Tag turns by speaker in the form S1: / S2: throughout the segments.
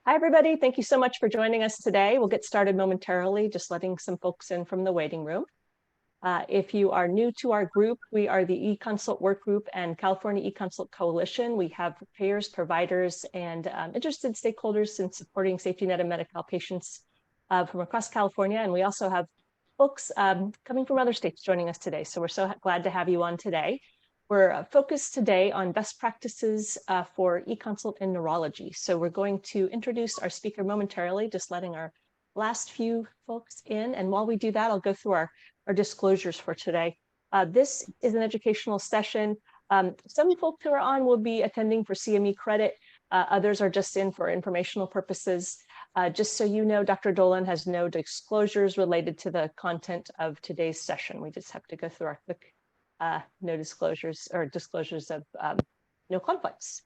S1: Hi, everybody. Thank you so much for joining us today. We'll get started momentarily, just letting some folks in from the waiting room. If you are new to our group, we are the eConsult Work Group and California eConsult Coalition. We have payers, providers, and interested stakeholders in supporting safety net and Medi-Cal patients from across California. And we also have folks coming from other states joining us today. So we're so glad to have you on today. We're focused today on best practices for eConsult in neurology. So we're going to introduce our speaker momentarily, just letting our last few folks in. And while we do that, I'll go through our disclosures for today. This is an educational session. Some folks who are on will be attending for CME credit. Others are just in for informational purposes. Just so you know, Dr. Dolan has no disclosures related to the content of today's session. We just have to go through our quick no disclosures or disclosures of no conflicts.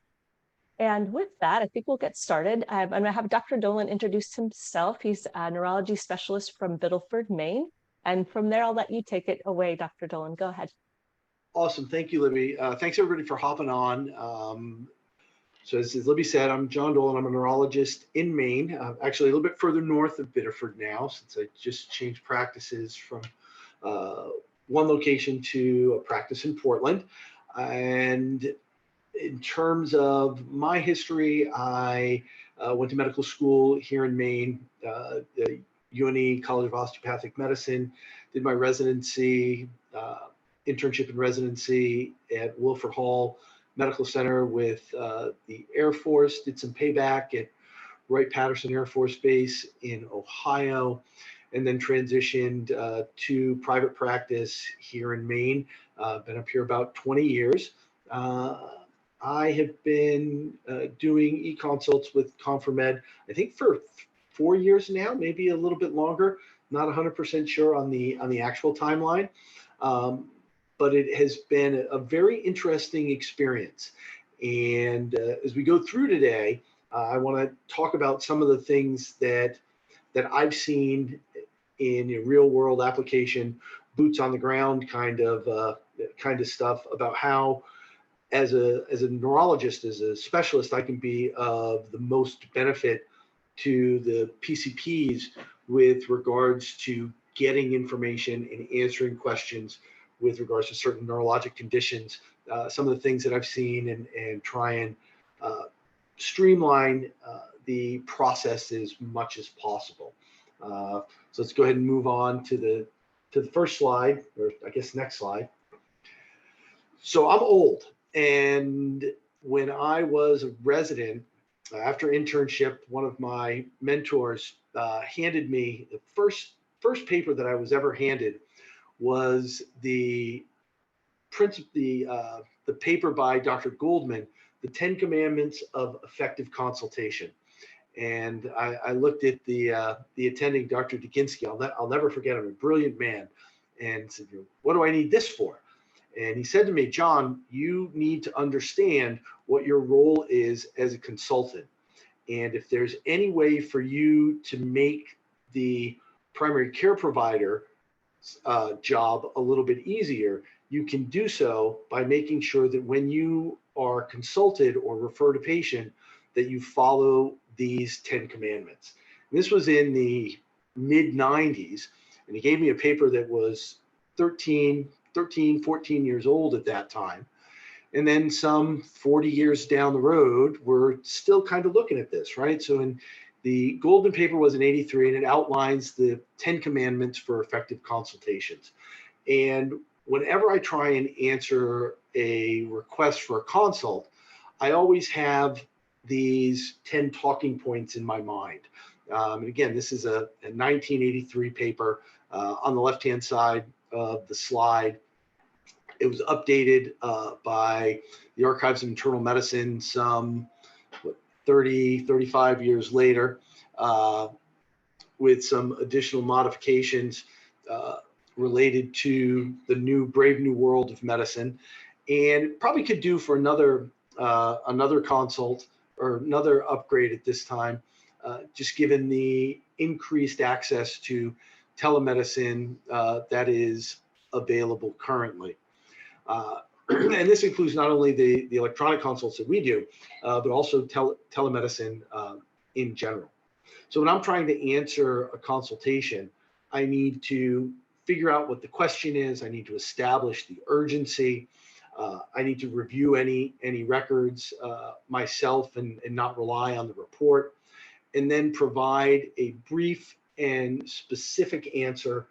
S1: And with that, I think we'll get started. I'm going to have Dr. Dolan introduce himself. He's a neurology specialist from Biddeford, Maine. And from there, I'll let you take it away, Dr. Dolan. Go ahead.
S2: Awesome. Thank you, Libby. Thanks, everybody, for hopping on. So as Libby said, I'm John Dolan. I'm a neurologist in Maine, actually a little bit further north of Biddeford now, since I just changed practices from one location to a practice in Portland. And in terms of my history, I went to medical school here in Maine, the UNE College of Osteopathic Medicine, did my residency, internship and residency at Wilford Hall Medical Center with the Air Force, did some payback at Wright-Patterson Air Force Base in Ohio, and then transitioned to private practice here in Maine. Been up here about 20 years. I have been doing e-consults with ConforMed, I think for 4 years now, maybe a little bit longer. Not 100% sure on the actual timeline, but it has been a very interesting experience. And as we go through today, I want to talk about some of the things that I've seen in a real world application, boots on the ground kind of stuff about how, as a neurologist, as a specialist, I can be of the most benefit to the PCPs with regards to getting information and answering questions with regards to certain neurologic conditions. Some of the things that I've seen and try and streamline the process as much as possible. So let's go ahead and move on to the first slide, or I guess next slide. So I'm old, and when I was a resident, after internship, one of my mentors handed me the first paper that I was ever handed was the paper by Dr. Goldman, The 10 Commandments of Effective Consultation. And I looked at the attending, Dr. Duginski. I'll never forget him, a brilliant man, and said, "What do I need this for?" And he said to me, "John, you need to understand what your role is as a consultant. And if there's any way for you to make the primary care provider job a little bit easier, you can do so by making sure that when you are consulted or referred a patient, that you follow these 10 commandments." And this was in the mid 90s. And he gave me a paper that was 13, 14 years old at that time. And then some 40 years down the road, we're still kind of looking at this, right? So in the Goldman paper was in 83, and it outlines the 10 commandments for effective consultations. And whenever I try and answer a request for a consult, I always have these 10 talking points in my mind. And again, this is a 1983 paper. On the left-hand side of the slide, it was updated by the Archives of Internal Medicine some 35 years later, with some additional modifications related to the brave new world of medicine. And it probably could do for another consult or another upgrade at this time, just given the increased access to telemedicine that is available currently. And this includes not only the electronic consults that we do, but also telemedicine in general. So when I'm trying to answer a consultation, I need to figure out what the question is. I need to establish the urgency. I need to review any records myself and not rely on the report, and then provide a brief and specific answer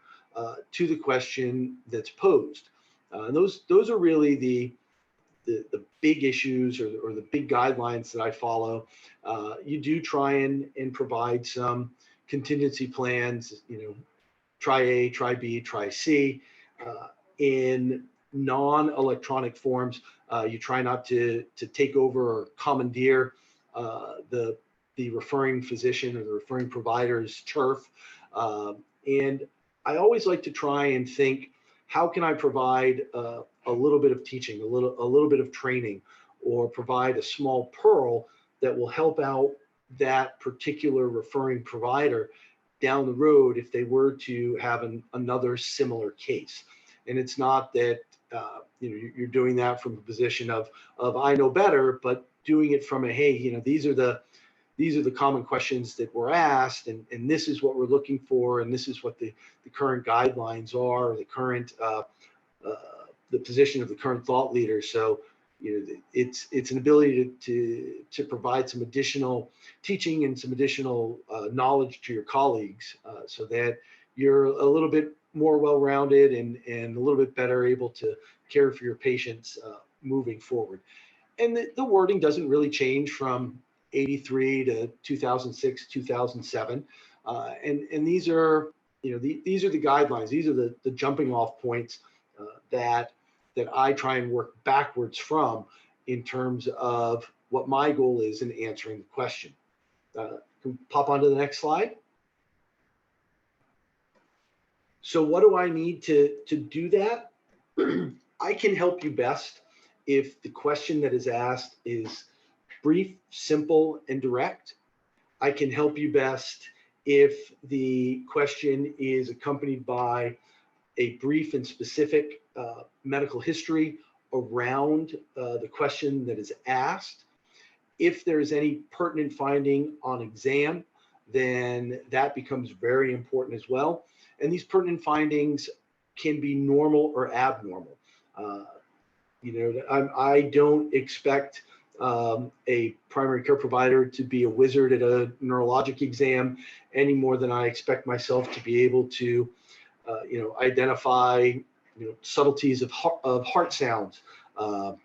S2: to the question that's posed. And those are really the big issues or the big guidelines that I follow. You do try and provide some contingency plans, try A, try B, try C. In non-electronic forms, you try not to take over or commandeer the referring physician or the referring provider's turf. And I always like to try and think, how can I provide a little bit of teaching, a little bit of training, or provide a small pearl that will help out that particular referring provider down the road if they were to have another similar case. And it's not that you're doing that from a position of I know better, but doing it from a, hey, these are the common questions that were asked, and this is what we're looking for, and this is what the current guidelines are, the current the position of the current thought leader. So it's an ability to provide some additional teaching and some additional knowledge to your colleagues, so that you're a little bit more well-rounded and a little bit better able to care for your patients moving forward. And the wording doesn't really change from 83 to 2006, 2007. And these are, these are the guidelines. These are the jumping off points that I try and work backwards from in terms of what my goal is in answering the question. Can pop onto the next slide. So what do I need to do that? I can help you best if the question that is asked is brief, simple, and direct. I can help you best if the question is accompanied by a brief and specific medical history around the question that is asked. If there's any pertinent finding on exam, then that becomes very important as well. And these pertinent findings can be normal or abnormal. I don't expect a primary care provider to be a wizard at a neurologic exam any more than I expect myself to be able to, identify, subtleties of heart sounds.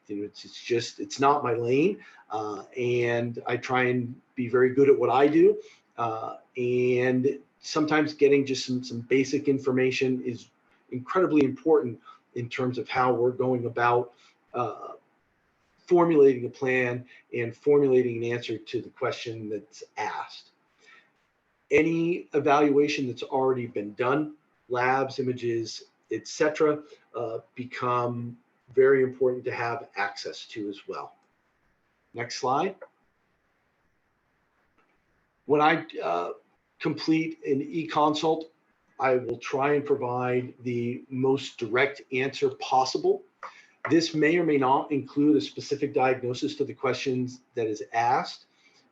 S2: It's not my lane, and I try and be very good at what I do. And sometimes getting just some basic information is incredibly important in terms of how we're going about formulating a plan and formulating an answer to the question that's asked. Any evaluation that's already been done, labs, images, etc., become very important to have access to as well. Next slide. When I complete an e-consult, I will try and provide the most direct answer possible. This may or may not include a specific diagnosis to the questions that is asked,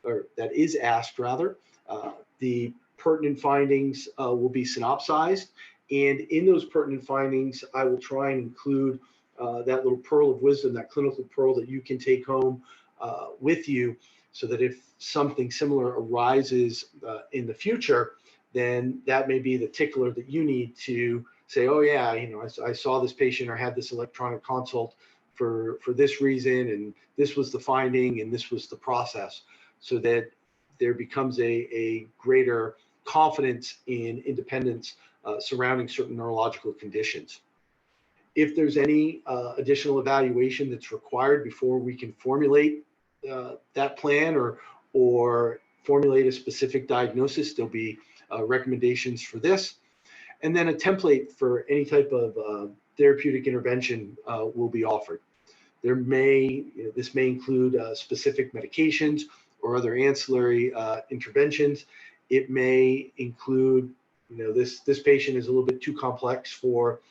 S2: or that is asked rather. The pertinent findings will be synopsized, and in those pertinent findings, I will try and include that little pearl of wisdom, that clinical pearl that you can take home with you, so that if something similar arises in the future, then that may be the tickler that you need to say, oh yeah, I saw this patient or had this electronic consult for this reason, and this was the finding, and this was the process, so that there becomes a greater confidence in independence surrounding certain neurological conditions. If there's any additional evaluation that's required before we can formulate that plan or formulate a specific diagnosis, there'll be recommendations for this. And then a template for any type of therapeutic intervention will be offered. This may include specific medications or other ancillary interventions. It may include, this patient is a little bit too complex for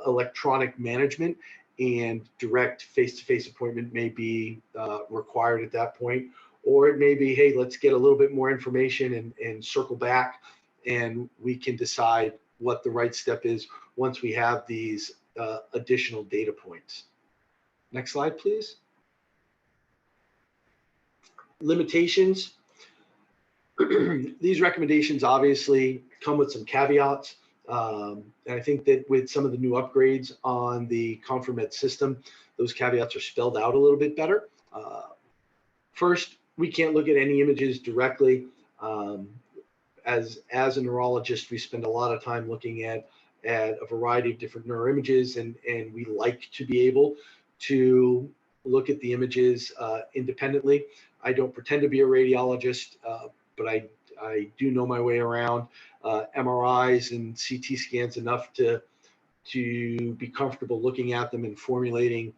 S2: electronic management, and direct face-to-face appointment may be required at that point. or it may be, hey, let's get a little bit more information and circle back, and we can decide what the right step is once we have these additional data points. Next slide, please. Limitations. These recommendations obviously come with some caveats. And I think that with some of the new upgrades on the ConforMed system, those caveats are spelled out a little bit better. First, we can't look at any images directly. As a neurologist, we spend a lot of time looking at a variety of different neuroimages, and we like to be able to look at the images independently. I don't pretend to be a radiologist, but I do know my way around MRIs and CT scans enough to be comfortable looking at them and formulating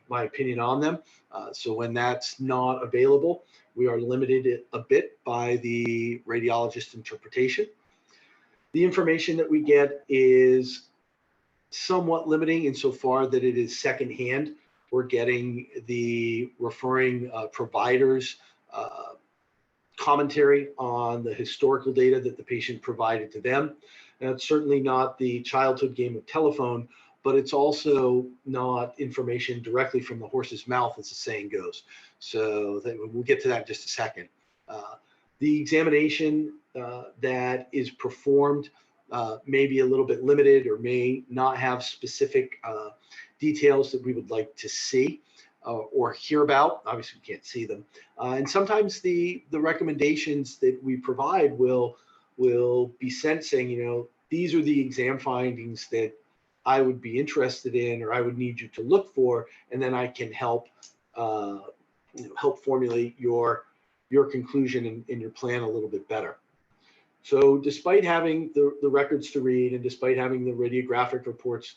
S2: my opinion on them. So when that's not available, we are limited a bit by the radiologist interpretation. The information that we get is somewhat limiting insofar that it is secondhand. We're getting the referring providers commentary on the historical data that the patient provided to them. And it's certainly not the childhood game of telephone, but it's also not information directly from the horse's mouth, as the saying goes. So we'll get to that in just a second. The examination that is performed may be a little bit limited or may not have specific details that we would like to see or hear about. Obviously, we can't see them. And sometimes the recommendations that we provide will be sent saying, you know, these are the exam findings that I would be interested in, or I would need you to look for, and then I can help help formulate your conclusion and your plan a little bit better. So despite having the records to read, and despite having the radiographic reports,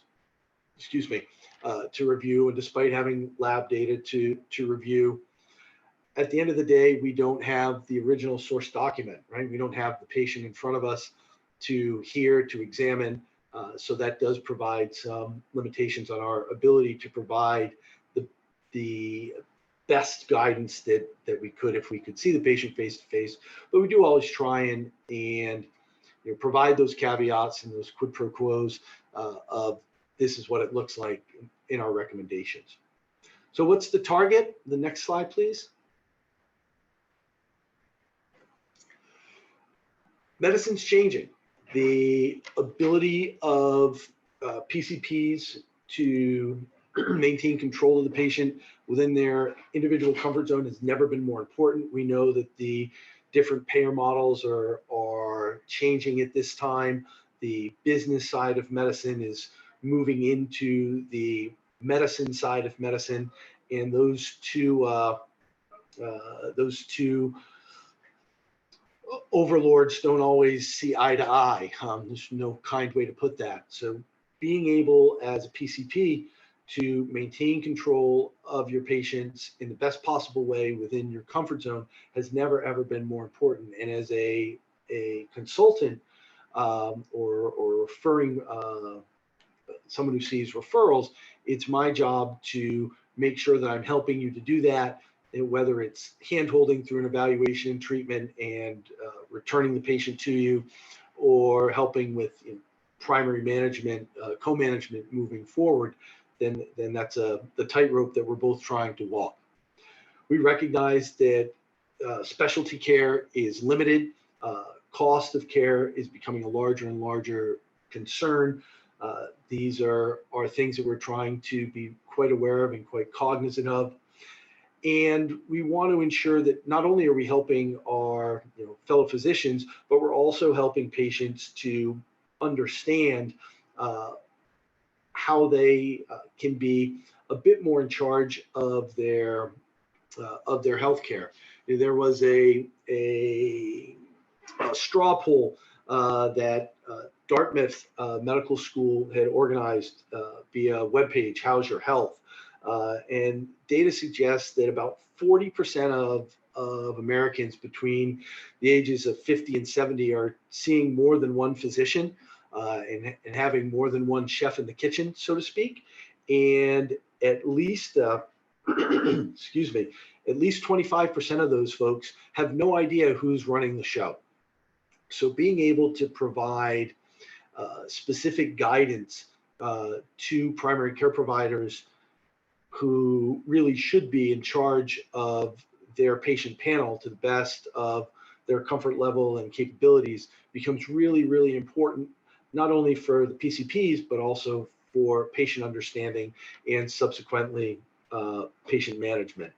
S2: to review, and despite having lab data to review, at the end of the day, we don't have the original source document, right? We don't have the patient in front of us to hear, to examine. So that does provide some limitations on our ability to provide the best guidance that we could if we could see the patient face to face. But we do always try and provide those caveats and those quid pro quos of this is what it looks like in our recommendations. So what's the target? The next slide, please. Medicine's changing. The ability of PCPs to maintain control of the patient within their individual comfort zone has never been more important. We know that the different payer models are changing at this time. The business side of medicine is moving into the medicine side of medicine, and those two overlords don't always see eye to eye. There's no kind way to put that. So being able as a PCP to maintain control of your patients in the best possible way within your comfort zone has never, ever been more important. And as a consultant or referring someone who sees referrals, it's my job to make sure that I'm helping you to do that, and whether it's hand-holding through an evaluation and treatment and returning the patient to you, or helping with primary management, co-management moving forward, then that's the tightrope that we're both trying to walk. We recognize that specialty care is limited. Cost of care is becoming a larger and larger concern. These are things that we're trying to be quite aware of and quite cognizant of. And we want to ensure that not only are we helping our fellow physicians, but we're also helping patients to understand how they can be a bit more in charge of their health care. There was a straw poll that Dartmouth Medical School had organized via webpage, How's Your Health? And data suggests that about 40% of Americans between the ages of 50 and 70 are seeing more than one physician and having more than one chef in the kitchen, so to speak. And at least excuse me, at least 25% of those folks have no idea who's running the show. So being able to provide specific guidance to primary care providers who really should be in charge of their patient panel to the best of their comfort level and capabilities becomes really, really important, not only for the PCPs, but also for patient understanding and subsequently patient management.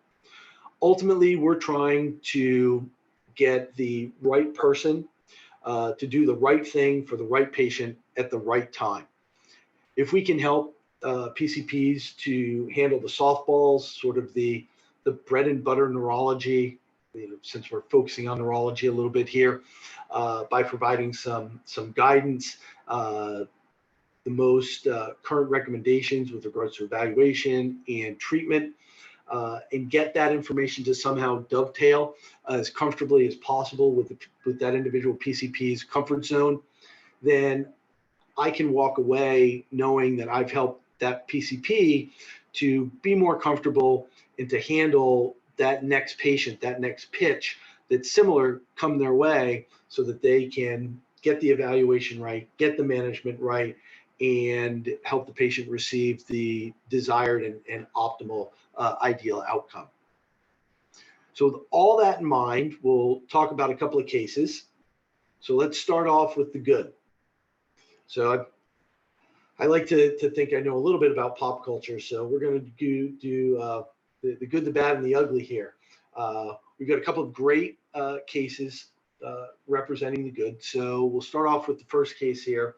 S2: Ultimately, we're trying to get the right person to do the right thing for the right patient at the right time. If we can help PCPs to handle the softballs, sort of the bread and butter neurology, since we're focusing on neurology a little bit here, by providing some guidance, the most current recommendations with regards to evaluation and treatment, and get that information to somehow dovetail as comfortably as possible with that individual PCP's comfort zone, then I can walk away knowing that I've helped that PCP to be more comfortable and to handle that next patient, that next pitch that's similar come their way, so that they can get the evaluation right, get the management right, and help the patient receive the desired and optimal ideal outcome. So with all that in mind, we'll talk about a couple of cases. So let's start off with the good. So I like to think I know a little bit about pop culture, so we're going to do the good, the bad, and the ugly here. We've got a couple of great cases representing the good. So we'll start off with the first case here.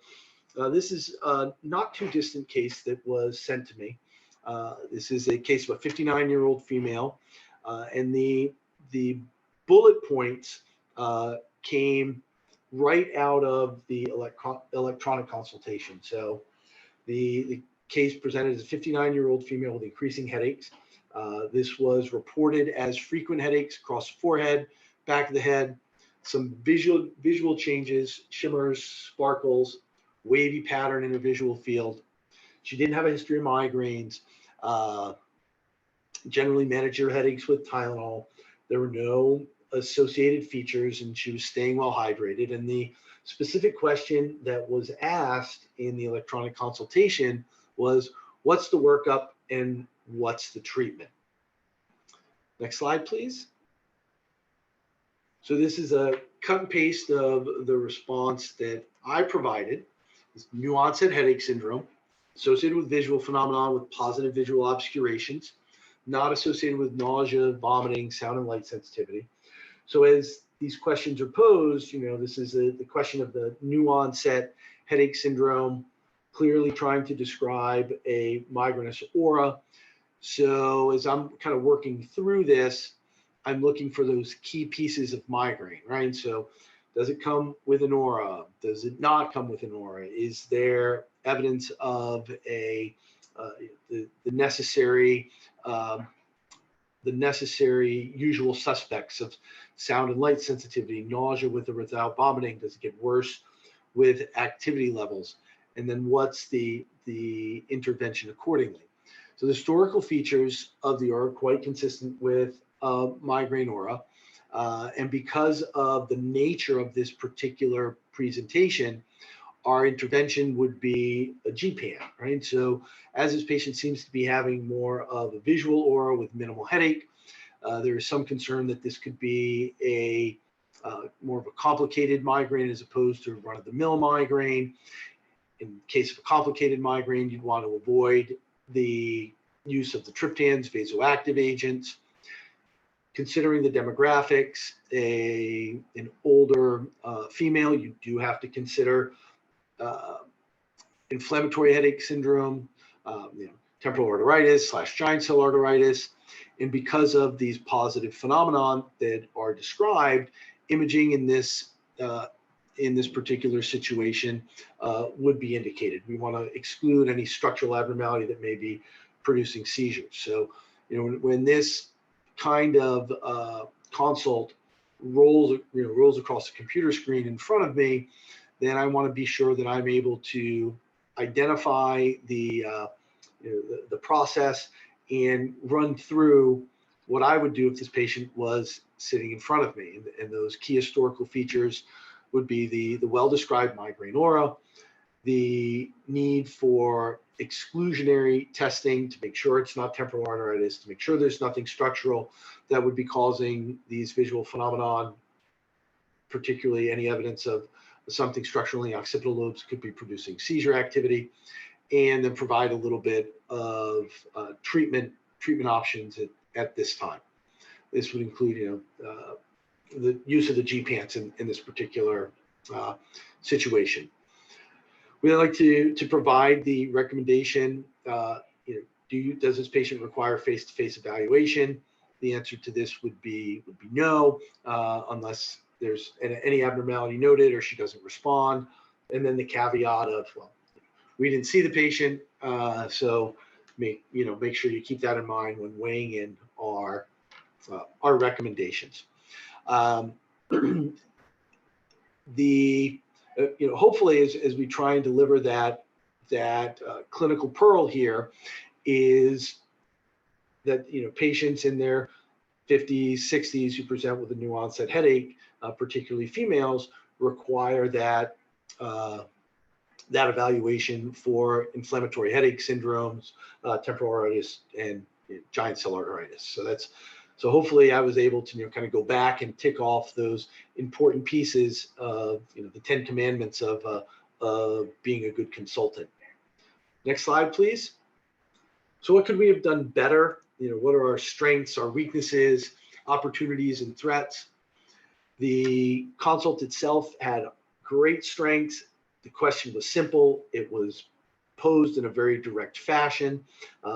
S2: This is a not too distant case that was sent to me. This is a case of a 59-year-old female, and the bullet points came right out of the electronic consultation. So the case presented as a 59-year-old female with increasing headaches. This was reported as frequent headaches across the forehead, back of the head, some visual changes, shimmers, sparkles, wavy pattern in her visual field. She didn't have a history of migraines. Generally managed her headaches with Tylenol. There were no associated features, and she was staying well hydrated. And the specific question that was asked in the electronic consultation was, what's the workup and what's the treatment? Next slide, please. So this is a cut and paste of the response that I provided. It's new onset headache syndrome associated with visual phenomenon with positive visual obscurations, not associated with nausea, vomiting, sound and light sensitivity. So as these questions are posed, this is the question of the new onset headache syndrome, clearly trying to describe a migrainous aura. So as I'm kind of working through this, I'm looking for those key pieces of migraine, right? So does it come with an aura? Does it not come with an aura? Is there evidence of the necessary usual suspects of sound and light sensitivity, nausea with or without vomiting? Does it get worse with activity levels? And then what's the intervention accordingly? So the historical features of the aura are quite consistent with migraine aura. And because of the nature of this particular presentation, our intervention would be a GPAN, right? So as this patient seems to be having more of a visual aura with minimal headache, there is some concern that this could be a more of a complicated migraine as opposed to run-of-the-mill migraine. In case of a complicated migraine, you'd want to avoid the use of the triptans, vasoactive agents. Considering the demographics, an older female, you do have to consider inflammatory headache syndrome, temporal arteritis / giant cell arteritis. And because of these positive phenomenon that are described, imaging in this particular situation would be indicated. We want to exclude any structural abnormality that may be producing seizures. So, when this kind of consult rolls across the computer screen in front of me, then I want to be sure that I'm able to identify the process and run through what I would do if this patient was sitting in front of me. And those key historical features would be the well-described migraine aura, the need for exclusionary testing to make sure it's not temporal arteritis, to make sure there's nothing structural that would be causing these visual phenomenon, particularly any evidence of something structural in the occipital lobes could be producing seizure activity, and then provide a little bit of treatment options at this time. This would include, the use of the G-pants in this particular situation. We like to provide the recommendation. Does this patient require face-to-face evaluation? The answer to this would be no, unless there's any abnormality noted or she doesn't respond. And then the caveat of, well, we didn't see the patient, so make sure you keep that in mind when weighing in our recommendations. Hopefully, as we try and deliver that clinical pearl here, is that patients in their 50s, 60s who present with a new onset headache, particularly females, require that evaluation for inflammatory headache syndromes, temporal arteritis, and giant cell arteritis. So hopefully I was able to kind of go back and tick off those important pieces of the 10 commandments of being a good consultant. Next slide, please. So what could we have done better? What are our strengths, our weaknesses, opportunities, and threats? The consult itself had great strengths. The question was simple. It was posed in a very direct fashion,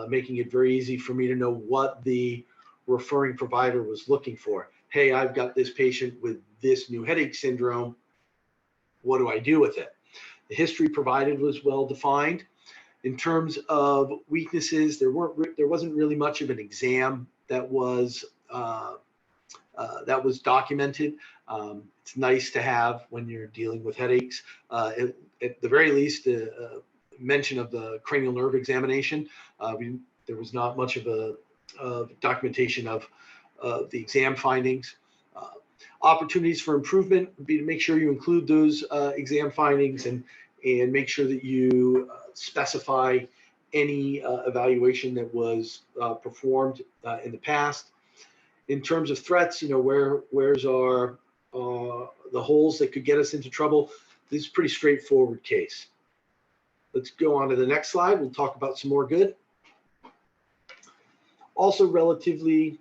S2: making it very easy for me to know what the referring provider was looking for. Hey, I've got this patient with this new headache syndrome. What do I do with it? The history provided was well defined. In terms of weaknesses, there wasn't really much of an exam that was documented. It's nice to have when you're dealing with headaches. At the very least, a mention of the cranial nerve examination. There was not much of documentation of the exam findings. Opportunities for improvement would be to make sure you include those exam findings and make sure that you specify any evaluation that was performed in the past. In terms of threats, where's our the holes that could get us into trouble? This is a pretty straightforward case. Let's go on to the next slide. We'll talk about some more good. Also relatively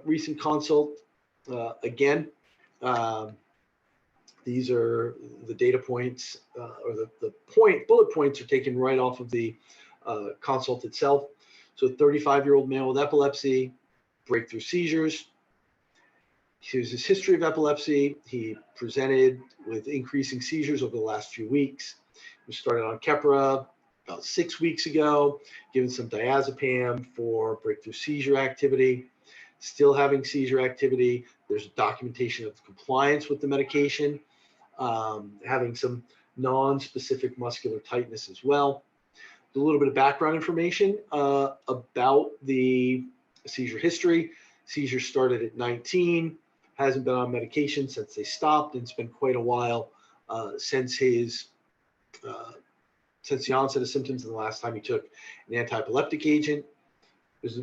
S2: recent consult. Again, these are the data points, or the bullet points are taken right off of the consult itself. So 35-year-old male with epilepsy, breakthrough seizures. Here's his history of epilepsy. He presented with increasing seizures over the last few weeks. He started on Keppra about 6 weeks ago, given some diazepam for breakthrough seizure activity, still having seizure activity. There's documentation of compliance with the medication, having some non-specific muscular tightness as well. A little bit of background information about the seizure history. Seizure started at 19, hasn't been on medication since they stopped, and it's been quite a while since the onset of symptoms and the last time he took an anti-epileptic agent. There's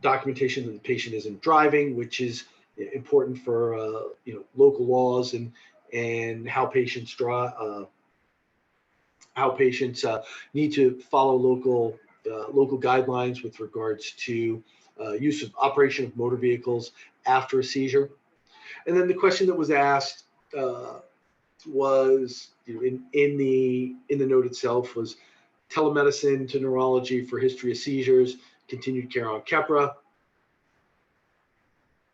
S2: documentation that the patient isn't driving, which is important for local laws and how patients need to follow local guidelines with regards to use of operation of motor vehicles after a seizure. And then the question that was asked was, in the note itself, was telemedicine to neurology for history of seizures, continued care on Keppra.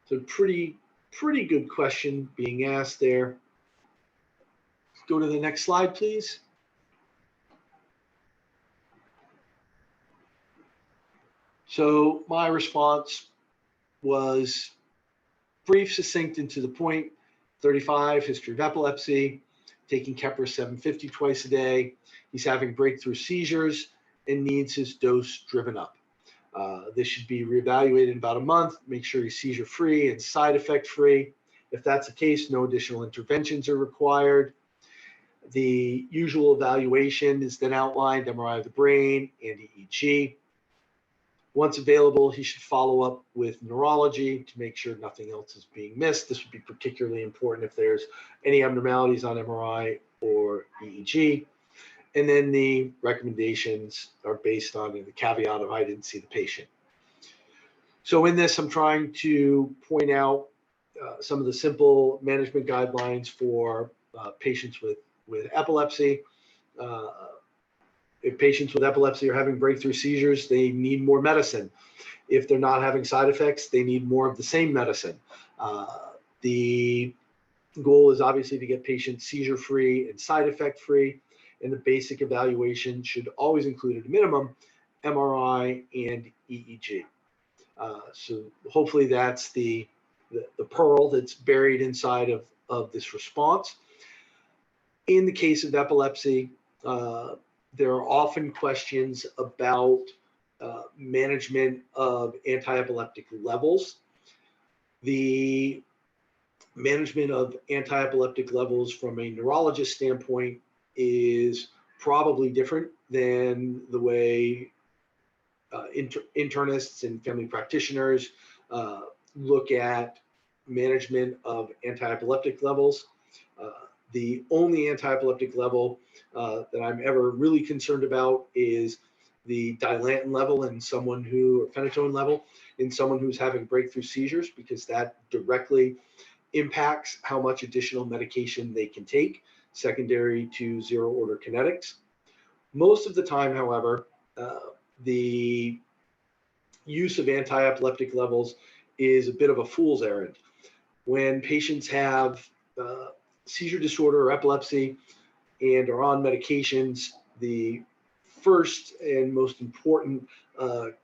S2: So pretty good question being asked there. Go to the next slide, please. So my response was brief, succinct, and to the point. 35, history of epilepsy, taking Keppra 750 twice a day. He's having breakthrough seizures and needs his dose driven up. This should be reevaluated in about a month. Make sure he's seizure-free and side effect-free. If that's the case, no additional interventions are required. The usual evaluation is then outlined: MRI of the brain and EEG. Once available, he should follow up with neurology to make sure nothing else is being missed. This would be particularly important if there's any abnormalities on MRI or EEG. And then the recommendations are based on the caveat of I didn't see the patient. So in this, I'm trying to point out some of the simple management guidelines for patients with epilepsy. If patients with epilepsy are having breakthrough seizures, they need more medicine. If they're not having side effects, they need more of the same medicine. The goal is obviously to get patients seizure-free and side effect-free, and the basic evaluation should always include at a minimum MRI and EEG. So hopefully that's the pearl that's buried inside of this response. In the case of epilepsy, there are often questions about management of anti-epileptic levels. The management of anti-epileptic levels from a neurologist standpoint is probably different than the way internists and family practitioners look at management of anti-epileptic levels. The only anti-epileptic level that I'm ever really concerned about is the Dilantin level in someone or phenytoin level in someone who's having breakthrough seizures, because that directly impacts how much additional medication they can take, secondary to zero order kinetics. Most of the time, however, the use of anti-epileptic levels is a bit of a fool's errand. When patients have seizure disorder or epilepsy and are on medications, the first and most important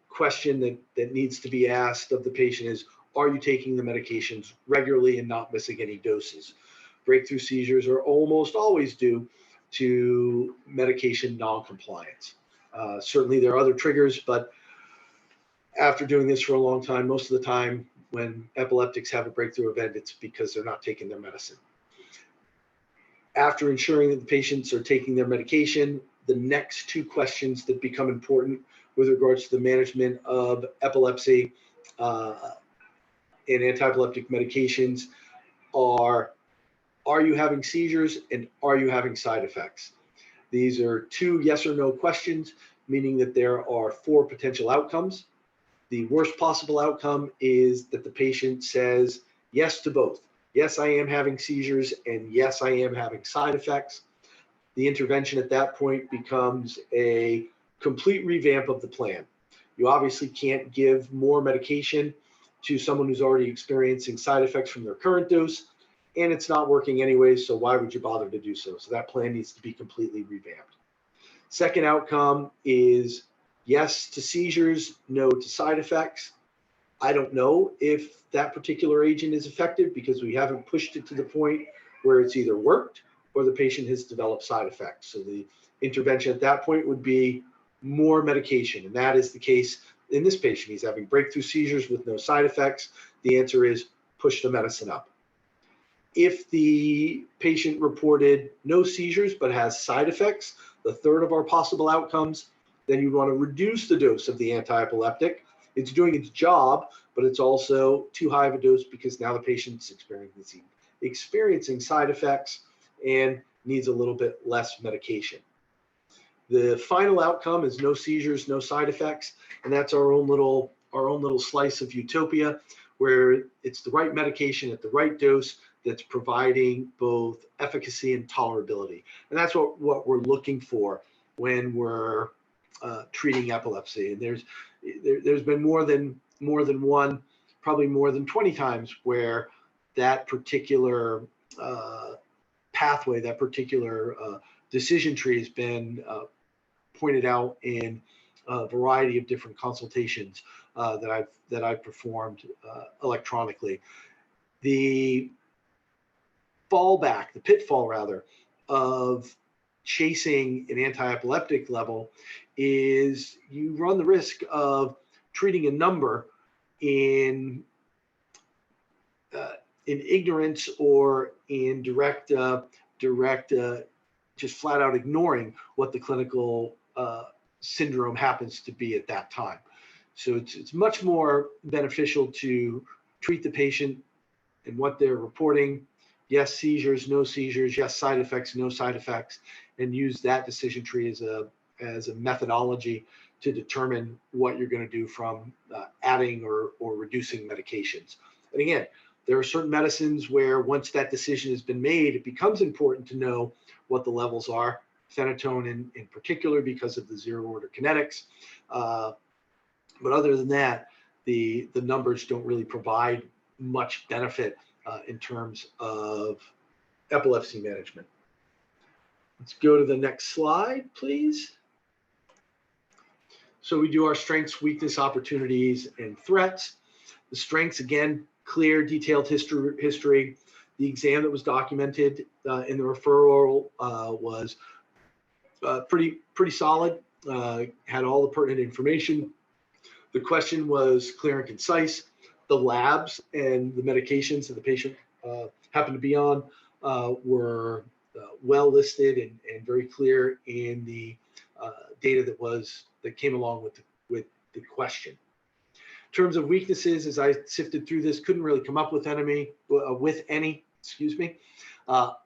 S2: question that needs to be asked of the patient is, are you taking the medications regularly and not missing any doses? Breakthrough seizures are almost always due to medication non-compliance. Certainly there are other triggers, but after doing this for a long time, most of the time when epileptics have a breakthrough event, it's because they're not taking their medicine. After ensuring that the patients are taking their medication, the next two questions that become important with regards to the management of epilepsy and anti-epileptic medications are you having seizures and are you having side effects? These are two yes or no questions, meaning that there are 4 potential outcomes. The worst possible outcome is that the patient says yes to both. Yes, I am having seizures, and yes, I am having side effects. The intervention at that point becomes a complete revamp of the plan. You obviously can't give more medication to someone who's already experiencing side effects from their current dose, and it's not working anyway, so why would you bother to do so? So that plan needs to be completely revamped. Second outcome is yes to seizures, no to side effects. I don't know if that particular agent is effective because we haven't pushed it to the point where it's either worked or the patient has developed side effects. So the intervention at that point would be more medication, and that is the case in this patient. He's having breakthrough seizures with no side effects. The answer is push the medicine up. If the patient reported no seizures but has side effects, the third of our possible outcomes, then you want to reduce the dose of the anti-epileptic. It's doing its job, but it's also too high of a dose because now the patient's experiencing side effects and needs a little bit less medication. The final outcome is no seizures, no side effects, and that's our own little slice of utopia, where it's the right medication at the right dose that's providing both efficacy and tolerability. And that's what we're looking for when we're treating epilepsy. And there's been more than one, probably more than 20 times where that particular pathway, that particular decision tree has been pointed out in a variety of different consultations that I've performed electronically. The pitfall rather, of chasing an anti-epileptic level is you run the risk of treating a number in ignorance or in direct just flat out ignoring what the clinical syndrome happens to be at that time. So it's much more beneficial to treat the patient and what they're reporting. Yes, seizures, no seizures. Yes, side effects, no side effects, and use that decision tree as a methodology to determine what you're going to do from adding or reducing medications. And again, there are certain medicines where once that decision has been made, it becomes important to know what the levels are. Phenytoin in particular, because of the zero order kinetics. But other than that, the numbers don't really provide much benefit in terms of epilepsy management. Let's go to the next slide, please. So we do our strengths, weakness, opportunities, and threats. The strengths, again, clear, detailed history. The exam that was documented in the referral was pretty solid, had all the pertinent information. The question was clear and concise. The labs and the medications that the patient happened to be on were well listed and very clear in the data that came along with the question. In terms of weaknesses, as I sifted through this, couldn't really come up with any.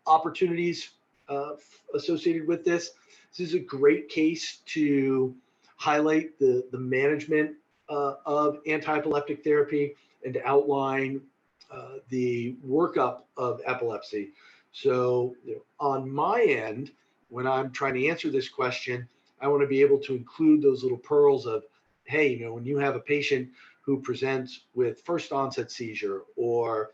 S2: Opportunities associated with this. This is a great case to highlight the management of anti-epileptic therapy and to outline the workup of epilepsy. So on my end, when I'm trying to answer this question, I want to be able to include those little pearls of, hey, when you have a patient who presents with first onset seizure or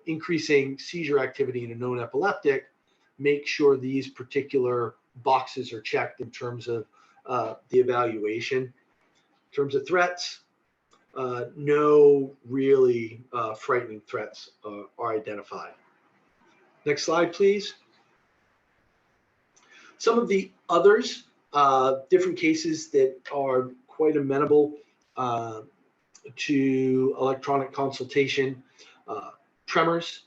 S2: increasing seizure activity in a known epileptic, make sure these particular boxes are checked in terms of the evaluation. In terms of threats, no really frightening threats are identified. Next slide, please. Some of the others, different cases that are quite amenable to electronic consultation. Tremors,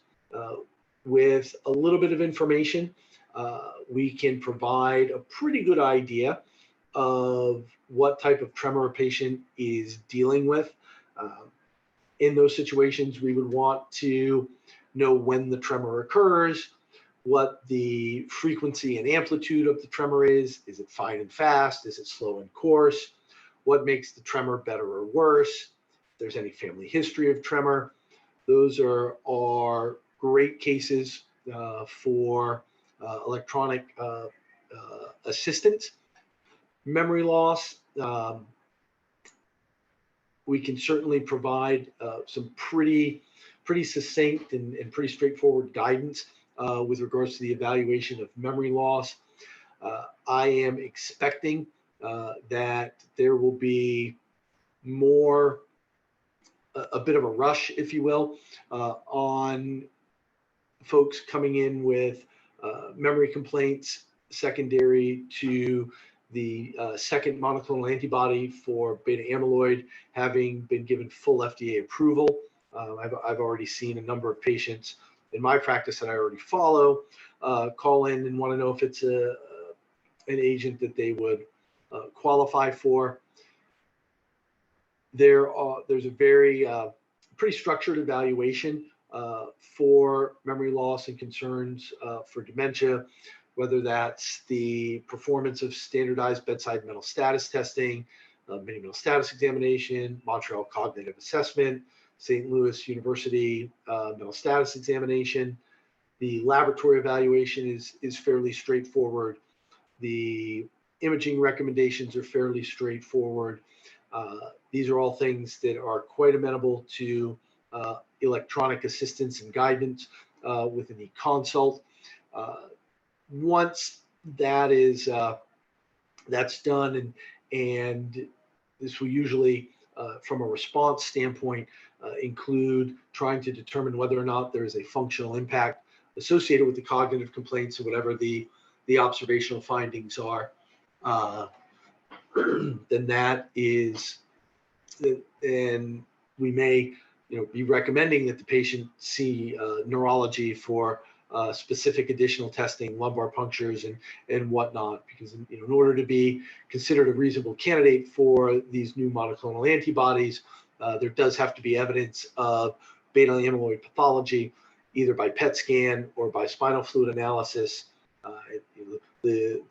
S2: with a little bit of information, we can provide a pretty good idea of what type of tremor a patient is dealing with. In those situations, we would want to know when the tremor occurs, what the frequency and amplitude of the tremor is. Is it fine and fast? Is it slow and coarse? What makes the tremor better or worse? If there's any family history of tremor. Those are great cases for electronic assistance. Memory loss, we can certainly provide some pretty succinct and pretty straightforward guidance with regards to the evaluation of memory loss. I am expecting that there will be a bit of a rush, if you will, on folks coming in with memory complaints secondary to the second monoclonal antibody for beta amyloid having been given full FDA approval. I've already seen a number of patients in my practice that I already follow call in and want to know if it's an agent that they would qualify for. There's a very pretty structured evaluation for memory loss and concerns for dementia, whether that's the performance of standardized bedside mental status testing, mini mental status examination, Montreal Cognitive Assessment, St. Louis University mental status examination. The laboratory evaluation is fairly straightforward. The imaging recommendations are fairly straightforward. These are all things that are quite amenable to electronic assistance and guidance with an e-consult. Once that is that's done, and this will usually, from a response standpoint, include trying to determine whether or not there is a functional impact associated with the cognitive complaints or whatever the observational findings are. Then that is and we may be recommending that the patient see neurology for specific additional testing, lumbar punctures and whatnot, because in order to be considered a reasonable candidate for these new monoclonal antibodies, there does have to be evidence of beta amyloid pathology, either by PET scan or by spinal fluid analysis. The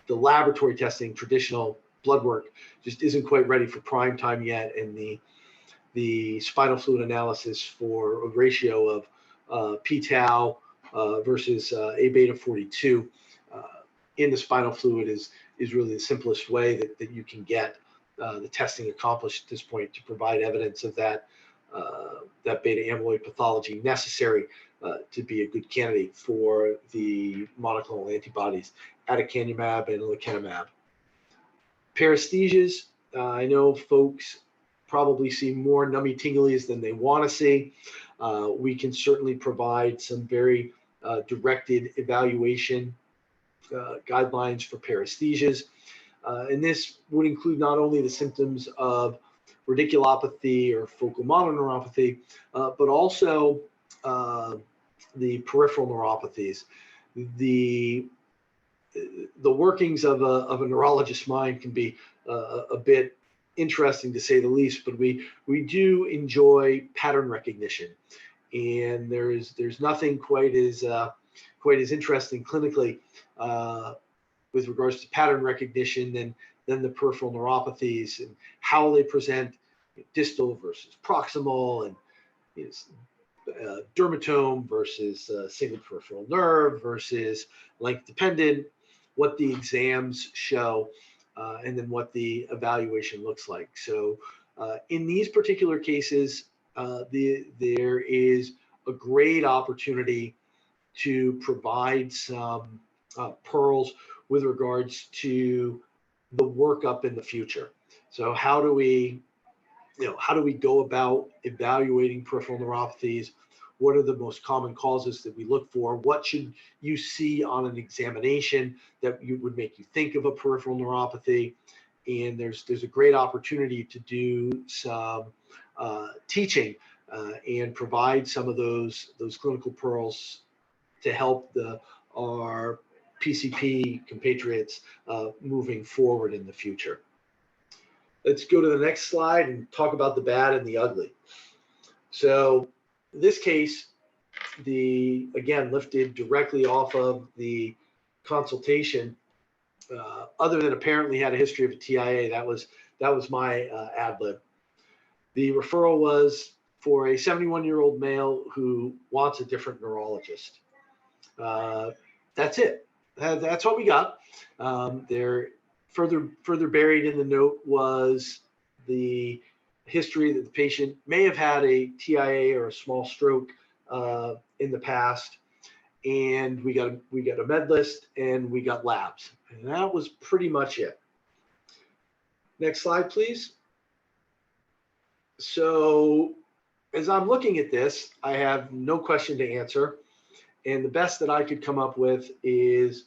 S2: laboratory testing, traditional blood work, just isn't quite ready for prime time yet, and the spinal fluid analysis for a ratio of p-tau versus A beta 42 in the spinal fluid is really the simplest way that you can get the testing accomplished at this point to provide evidence of that beta amyloid pathology necessary to be a good candidate for the monoclonal antibodies, aducanumab and lecanemab. Paresthesias, I know folks probably see more nummy tinglies than they want to see. We can certainly provide some very directed evaluation guidelines for paresthesias. And this would include not only the symptoms of radiculopathy or focal mononeuropathy, but also the peripheral neuropathies. The workings of a neurologist's mind can be a bit interesting, to say the least, but we do enjoy pattern recognition, and there's nothing quite as interesting clinically with regards to pattern recognition than the peripheral neuropathies and how they present, distal versus proximal, and dermatome versus single peripheral nerve versus length dependent, what the exams show, and then what the evaluation looks like. So in these particular cases, there is a great opportunity to provide some pearls with regards to the workup in the future. So how do we go about evaluating peripheral neuropathies? What are the most common causes that we look for? What should you see on an examination that would make you think of a peripheral neuropathy? And there's a great opportunity to do some teaching and provide some of those clinical pearls to help our PCP compatriots moving forward in the future. Let's go to the next slide and talk about the bad and the ugly. So in this case, again, lifted directly off of the consultation, other than apparently had a history of a TIA, that was my ad lib. The referral was for a 71-year-old male who wants a different neurologist. That's it. That's what we got. There, further buried in the note was the history that the patient may have had a TIA or a small stroke in the past, and we got a med list and we got labs, and that was pretty much it. Next slide, please. So as I'm looking at this, I have no question to answer, and the best that I could come up with is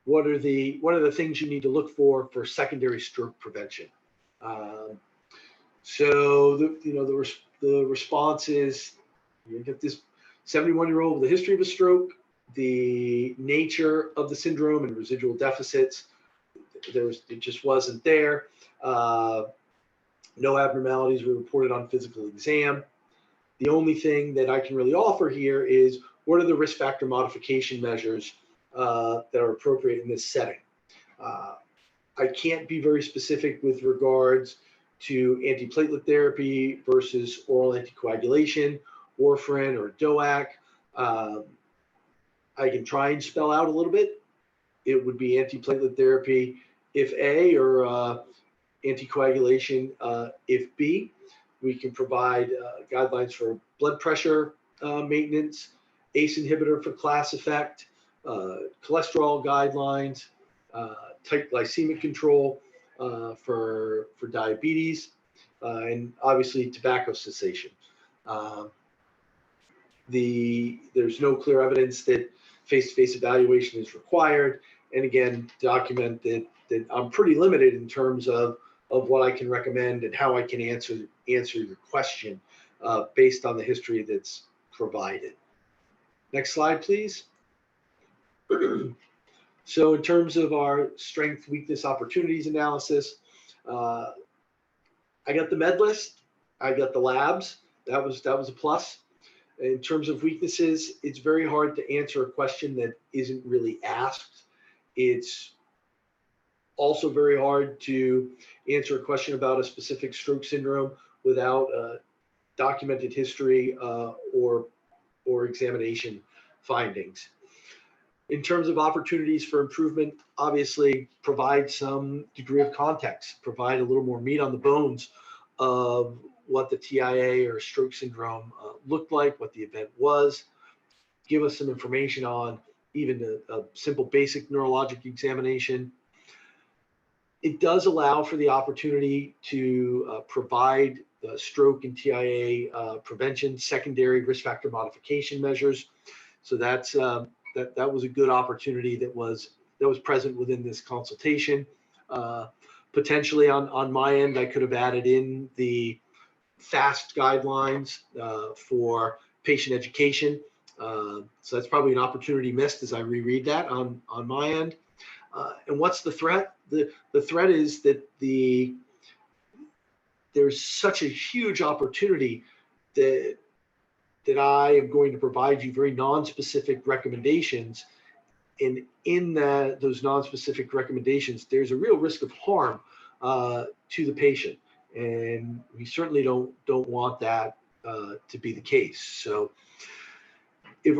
S2: what are the things you need to look for secondary stroke prevention. So the response is, you get this 71-year-old with a history of a stroke, the nature of the syndrome and residual deficits, it just wasn't there. No abnormalities were reported on physical exam. The only thing that I can really offer here is what are the risk factor modification measures that are appropriate in this setting. I can't be very specific with regards to antiplatelet therapy versus oral anticoagulation, warfarin or DOAC. I can try and spell out a little bit. It would be antiplatelet therapy if A, or anticoagulation if B. We can provide guidelines for blood pressure maintenance, ACE inhibitor for class effect, cholesterol guidelines, tight glycemic control for diabetes, and obviously tobacco cessation. There's no clear evidence that face-to-face evaluation is required. And again, document that I'm pretty limited in terms of of what I can recommend and how I can answer your question based on the history that's provided. Next slide, please. So in terms of our strength, weakness, opportunities analysis, I got the med list, I got the labs. That was a plus. In terms of weaknesses, it's very hard to answer a question that isn't really asked. It's also very hard to answer a question about a specific stroke syndrome without a documented history or examination findings. In terms of opportunities for improvement, obviously provide some degree of context, provide a little more meat on the bones of what the TIA or stroke syndrome looked like, what the event was, give us some information on even a simple basic neurologic examination. It does allow for the opportunity to provide stroke and TIA prevention, secondary risk factor modification measures. So that was a good opportunity that was present within this consultation. Potentially on my end, I could have added in the FAST guidelines for patient education. So that's probably an opportunity missed as I reread that on my end. And what's the threat? The threat is that there's such a huge opportunity that I am going to provide you very non-specific recommendations. And in those non-specific recommendations, there's a real risk of harm to the patient. And we certainly don't want that to be the case. So if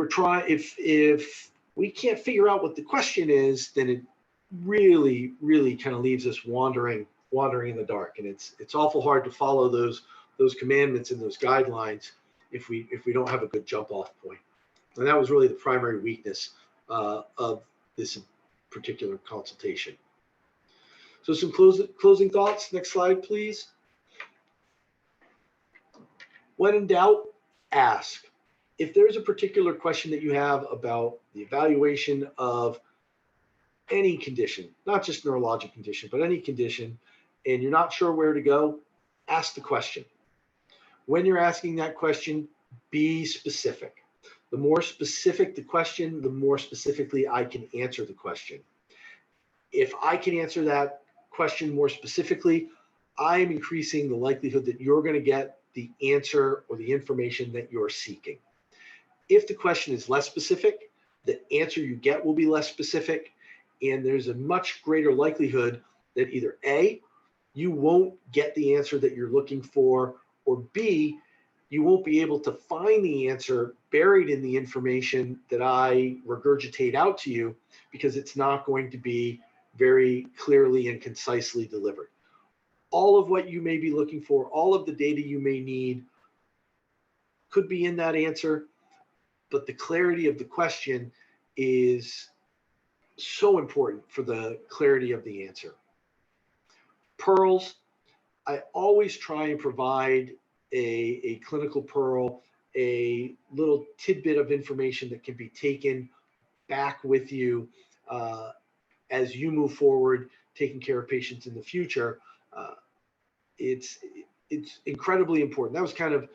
S2: we can't figure out what the question is, then it really kind of leaves us wandering in the dark. And it's awful hard to follow those commandments and those guidelines if we don't have a good jump off point. And that was really the primary weakness of this particular consultation. So some closing thoughts. Next slide, please. When in doubt, ask. If there's a particular question that you have about the evaluation of any condition, not just neurologic condition, but any condition, and you're not sure where to go, ask the question. When you're asking that question, be specific. The more specific the question, the more specifically I can answer the question. If I can answer that question more specifically, I'm increasing the likelihood that you're going to get the answer or the information that you're seeking. If the question is less specific, the answer you get will be less specific, and there's a much greater likelihood that either A, you won't get the answer that you're looking for, or B, you won't be able to find the answer buried in the information that I regurgitate out to you because it's not going to be very clearly and concisely delivered. All of what you may be looking for, all of the data you may need could be in that answer, but the clarity of the question is so important for the clarity of the answer. Pearls, I always try and provide a clinical pearl, a little tidbit of information that can be taken back with you as you move forward, taking care of patients in the future. It's incredibly important. That was kind of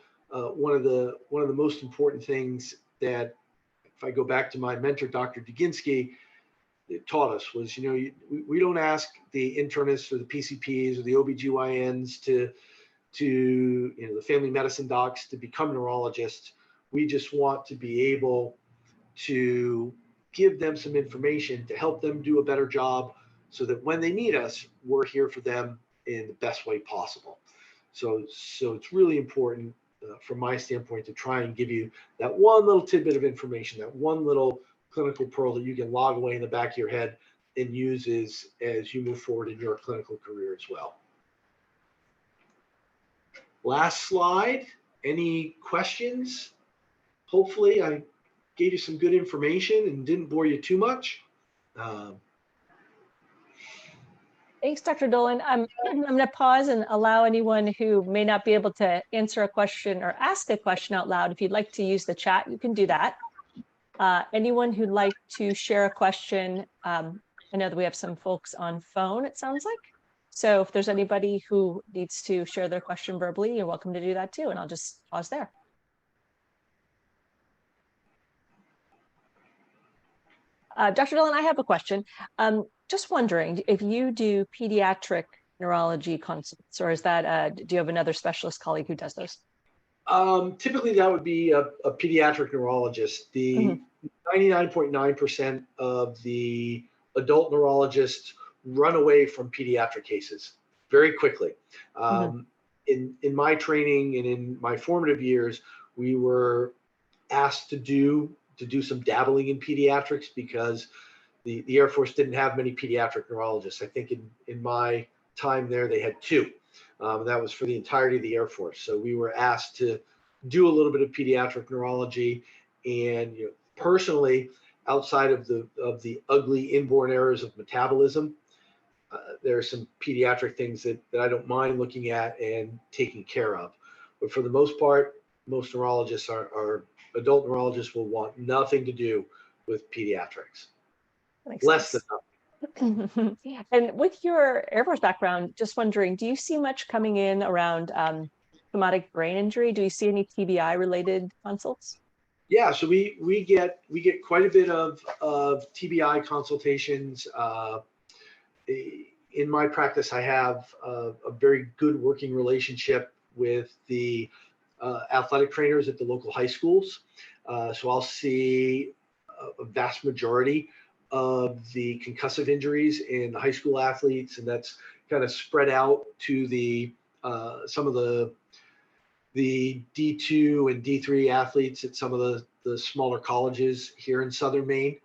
S2: one of the most important things that, if I go back to my mentor, Dr. Duginsky, it taught us was, we don't ask the internists or the PCPs or the OBGYNs to the family medicine docs to become neurologists. We just want to be able to give them some information to help them do a better job so that when they need us, we're here for them in the best way possible. So it's really important from my standpoint to try and give you that one little tidbit of information, that one little clinical pearl that you can log away in the back of your head and use as you move forward in your clinical career as well. Last slide. Any questions? Hopefully I gave you some good information and didn't bore you too much.
S1: Thanks, Dr. Dolan. I'm going to pause and allow anyone who may not be able to answer a question or ask a question out loud. If you'd like to use the chat, you can do that. Anyone who'd like to share a question, I know that we have some folks on phone, it sounds like. So if there's anybody who needs to share their question verbally, you're welcome to do that too. And I'll just pause there. Dr. Dillon, I have a question. Just wondering if you do pediatric neurology consults, or is that, do you have another specialist colleague who does those?
S2: Typically, that would be a pediatric neurologist. The 99.9% of the adult neurologists run away from pediatric cases very quickly. In my training and in my formative years, we were asked to do some dabbling in pediatrics because the Air Force didn't have many pediatric neurologists. I think in my time there, they had two. That was for the entirety of the Air Force. So we were asked to do a little bit of pediatric neurology. And personally, outside of the ugly inborn errors of metabolism, there are some pediatric things that I don't mind looking at and taking care of. But for the most part, most neurologists are adult neurologists will want nothing to do with pediatrics. Less than nothing.
S1: And with your Air Force background, just wondering, do you see much coming in around traumatic brain injury? Do you see any TBI related consults?
S2: Yeah, so we get quite a bit of TBI consultations. In my practice, I have a very good working relationship with the athletic trainers at the local high schools. So I'll see a vast majority of the concussive injuries in high school athletes, and that's kind of spread out to the some of the D2 and D3 athletes at some of the smaller colleges here in Southern Maine.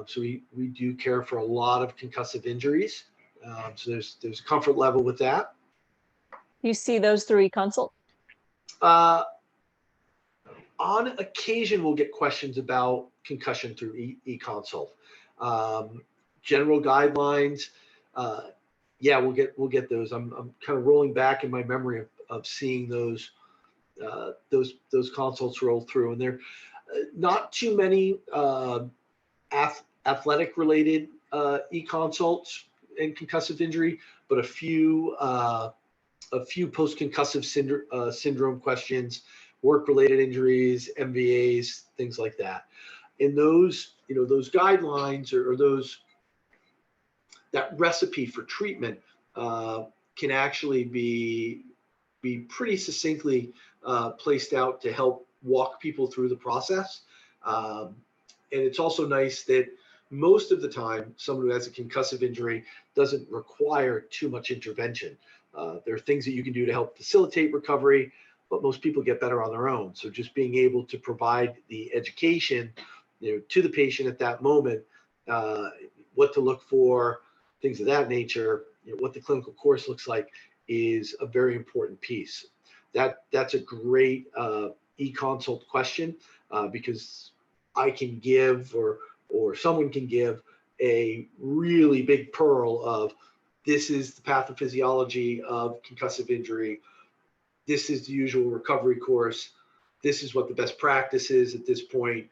S2: So we do care for a lot of concussive injuries. So there's a comfort level with that.
S1: You see those through e-consult?
S2: On occasion, we'll get questions about concussion through e-consult. General guidelines, yeah, we'll get those. I'm kind of rolling back in my memory of seeing those consults roll through, and they're not too many athletic related e-consults and concussive injury, but a few post-concussive syndrome questions, work-related injuries, MVAs, things like that. And those, those guidelines or that recipe for treatment can actually be pretty succinctly placed out to help walk people through the process. And it's also nice that most of the time, someone who has a concussive injury doesn't require too much intervention. There are things that you can do to help facilitate recovery, but most people get better on their own. So just being able to provide the education, to the patient at that moment, what to look for, things of that nature, what the clinical course looks like, is a very important piece. That's a great e-consult question because I can give or someone can give a really big pearl of, this is the pathophysiology of concussive injury. This is the usual recovery course. This is what the best practice is at this point.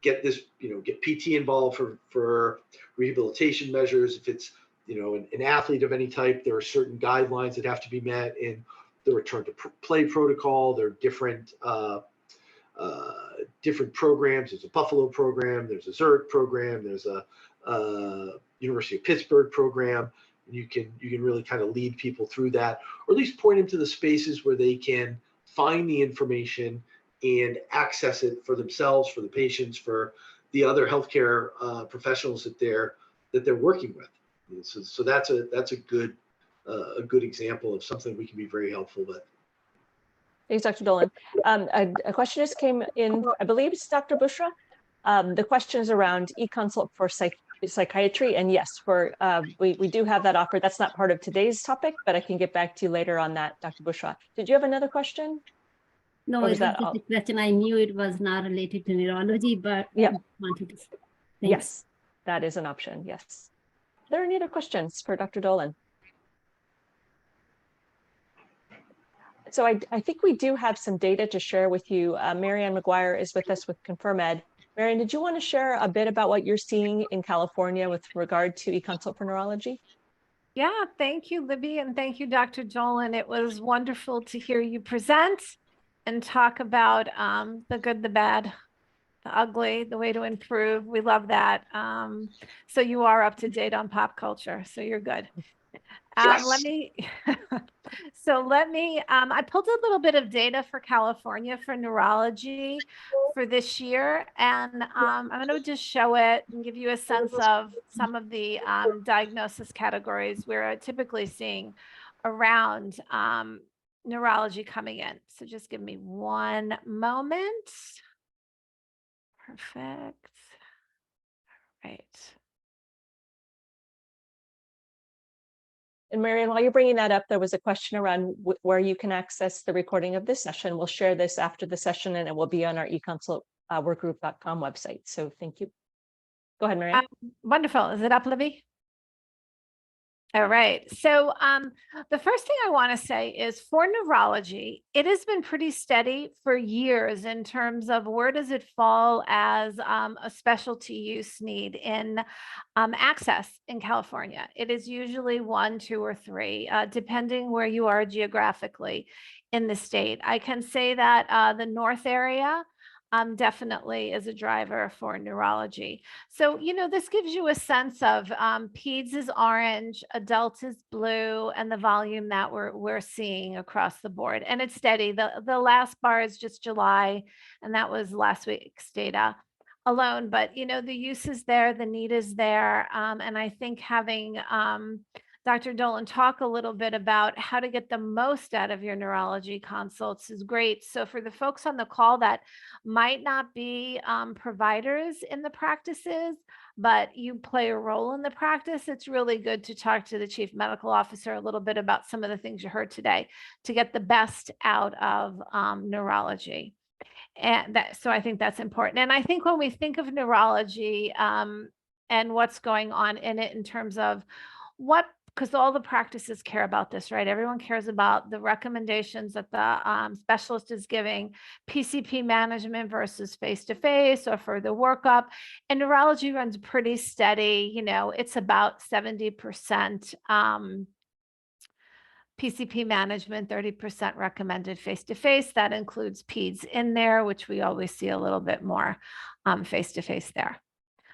S2: Get this, get PT involved for rehabilitation measures. If it's, an athlete of any type, there are certain guidelines that have to be met in the return to play protocol. There are different programs. There's a Buffalo program. There's a Zurich program. There's a University of Pittsburgh program. You can really kind of lead people through that, or at least point them to the spaces where they can find the information and access it for themselves, for the patients, for the other healthcare professionals that they're working with. So that's a good example of something we can be very helpful with.
S1: Thanks, Dr. Dolan. A question just came in, I believe it's Dr. Bushra. The question is around e-consult for psychiatry, and yes, we do have that offer. That's not part of today's topic, but I can get back to you later on that, Dr. Bushra. Did you have another question?
S3: No, it was just a question. I knew it was not related to neurology, but
S1: yeah,
S3: wanted to.
S1: Yes, that is an option. Yes. Are there any other questions for Dr. Dolan? So I think we do have some data to share with you. Marianne McGuire is with us with ConfirmEd. Marianne, did you want to share a bit about what you're seeing in California with regard to e-consult for neurology?
S4: Yeah, thank you, Libby, and thank you, Dr. Dolan. It was wonderful to hear you present and talk about the good, the bad, the ugly, the way to improve. We love that. So you are up to date on pop culture, so you're good.
S2: Yes.
S4: Let me, I pulled a little bit of data for California for neurology for this year, and I'm going to just show it and give you a sense of some of the diagnosis categories we're typically seeing around neurology coming in. So just give me one moment. Perfect. Right.
S1: And Marianne, while you're bringing that up, there was a question around where you can access the recording of this session. We'll share this after the session, and it will be on our eConsultWorkgroup.com website. So thank you. Go ahead, Marianne.
S4: Wonderful. Is it up, Libby? All right. So the first thing I want to say is for neurology, it has been pretty steady for years in terms of where does it fall as a specialty use need in access in California. It is usually 1, 2, or 3, depending where you are geographically in the state. I can say that the North area definitely is a driver for neurology. So, this gives you a sense of peds is orange, adult is blue, and the volume that we're seeing across the board. And it's steady. The last bar is just July, and that was last week's data alone. But, the use is there, the need is there. And I think having Dr. Dolan talk a little bit about how to get the most out of your neurology consults is great. So for the folks on the call that might not be providers in the practices, but you play a role in the practice, it's really good to talk to the chief medical officer a little bit about some of the things you heard today to get the best out of neurology. And so I think that's important. And I think when we think of neurology and what's going on in it in terms of because all the practices care about this, right? Everyone cares about the recommendations that the specialist is giving, PCP management versus face-to-face or further workup. And neurology runs pretty steady. It's about 70% PCP management, 30% recommended face-to-face. That includes peds in there, which we always see a little bit more face-to-face there.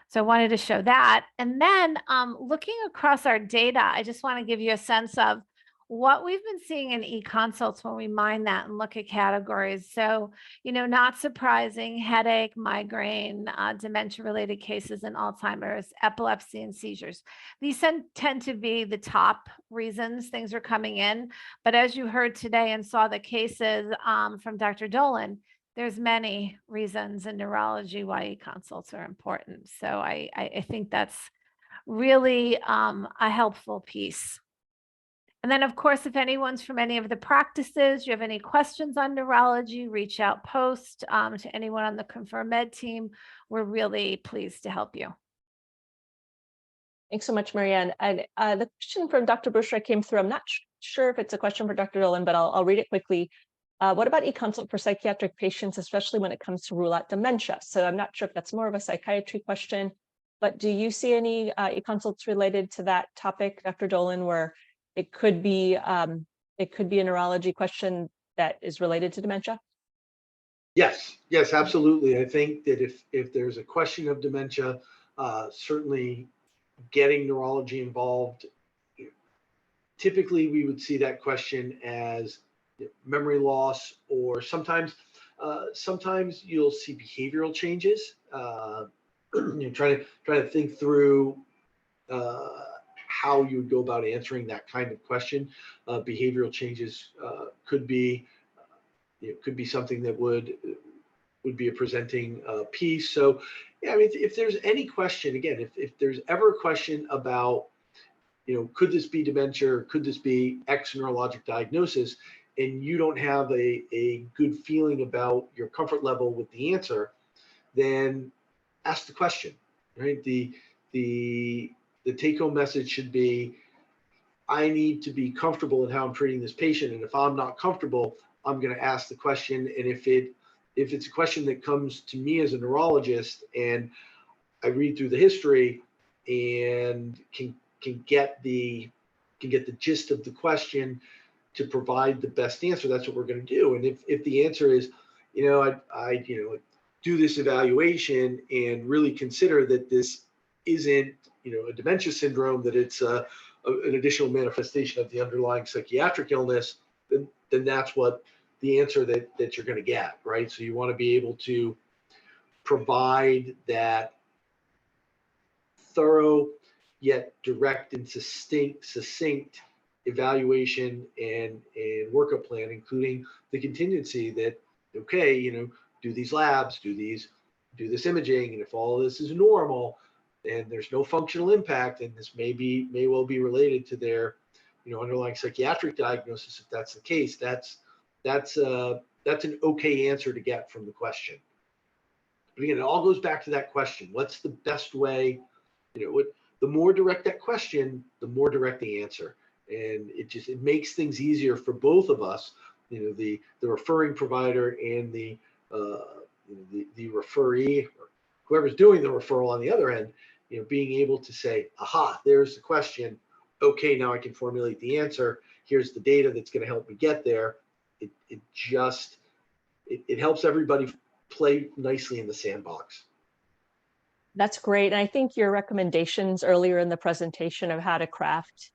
S4: So I wanted to show that. And then looking across our data, I just want to give you a sense of what we've been seeing in e-consults when we mine that and look at categories. So, not surprising, headache, migraine, dementia-related cases in Alzheimer's, epilepsy, and seizures. These tend to be the top reasons things are coming in. But as you heard today and saw the cases from Dr. Dolan, there's many reasons in neurology why e-consults are important. So I think that's really a helpful piece. And then, of course, if anyone's from any of the practices, you have any questions on neurology, reach out post to anyone on the Confirm Med team. We're really pleased to help you.
S1: Thanks so much, Marianne. And the question from Dr. Bushra came through. I'm not sure if it's a question for Dr. Dolan, but I'll read it quickly. What about e-consult for psychiatric patients, especially when it comes to rule out dementia? So I'm not sure if that's more of a psychiatry question, but do you see any e-consults related to that topic, Dr. Dolan, where it could be a neurology question that is related to dementia?
S2: Yes, absolutely. I think that if there's a question of dementia, certainly getting neurology involved, typically we would see that question as memory loss, or sometimes you'll see behavioral changes. Trying to think through how you would go about answering that kind of question. Behavioral changes could be something that would be a presenting piece. So, yeah, I mean, if there's any question, again, if there's ever a question about, could this be dementia, or could this be X neurologic diagnosis, and you don't have a good feeling about your comfort level with the answer, then ask the question, right? The take-home message should be, I need to be comfortable in how I'm treating this patient, and if I'm not comfortable, I'm going to ask the question. And if it's a question that comes to me as a neurologist, and I read through the history and can get the can get the gist of the question to provide the best answer, that's what we're going to do. And if the answer is, I do this evaluation and really consider that this isn't, a dementia syndrome, that it's an additional manifestation of the underlying psychiatric illness, then that's what the answer that you're going to get, right? So you want to be able to provide that thorough yet direct and succinct evaluation and workup plan, including the contingency that, okay, do these labs, do this imaging, and if all of this is normal and there's no functional impact, and this may well be related to their underlying psychiatric diagnosis, if that's the case, that's an okay answer to get from the question. But again, it all goes back to that question: what's the best way? The more direct that question, the more direct the answer, and it makes things easier for both of us, the referring provider and the referee, or whoever's doing the referral on the other end, being able to say, aha, there's the question. Okay, now I can formulate the answer. Here's the data that's going to help me get there. It helps everybody play nicely in the sandbox.
S1: That's great. And I think your recommendations earlier in the presentation of how to craft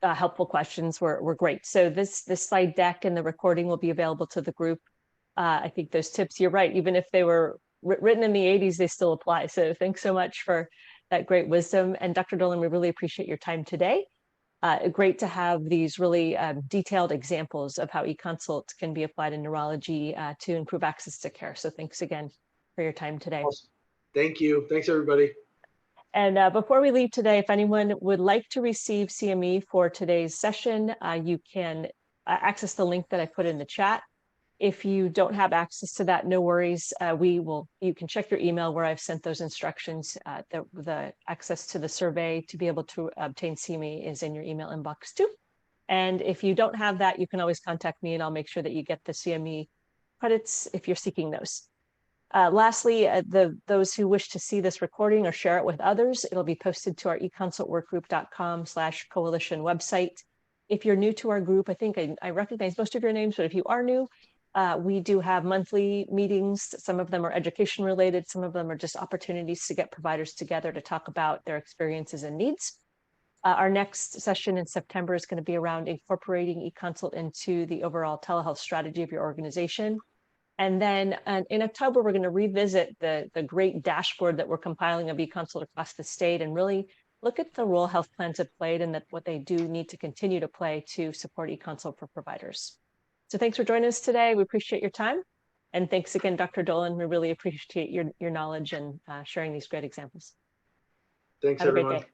S1: helpful questions were great. So this slide deck and the recording will be available to the group. I think those tips, you're right, even if they were written in the 80s, they still apply. So thanks so much for that great wisdom. And Dr. Dolan, we really appreciate your time today. Great to have these really detailed examples of how eConsult can be applied in neurology to improve access to care. So thanks again for your time today.
S2: Awesome. Thank you. Thanks, everybody.
S1: And before we leave today, if anyone would like to receive CME for today's session, you can access the link that I put in the chat. If you don't have access to that, no worries. You can check your email where I've sent those instructions. The access to the survey to be able to obtain CME is in your email inbox too. And if you don't have that, you can always contact me and I'll make sure that you get the CME credits if you're seeking those. Lastly, those who wish to see this recording or share it with others, it'll be posted to our econsultworkgroup.com/coalition website. If you're new to our group, I think I recognize most of your names, but if you are new, we do have monthly meetings. Some of them are education related. Some of them are just opportunities to get providers together to talk about their experiences and needs. Our next session in September is going to be around incorporating eConsult into the overall telehealth strategy of your organization. And then in October, we're going to revisit the great dashboard that we're compiling of eConsult across the state and really look at the role health plans have played and what they do need to continue to play to support eConsult for providers. So thanks for joining us today. We appreciate your time. And thanks again, Dr. Dolan. We really appreciate your knowledge and sharing these great examples.
S2: Thanks,
S1: Have
S2: everyone.
S1: a great day.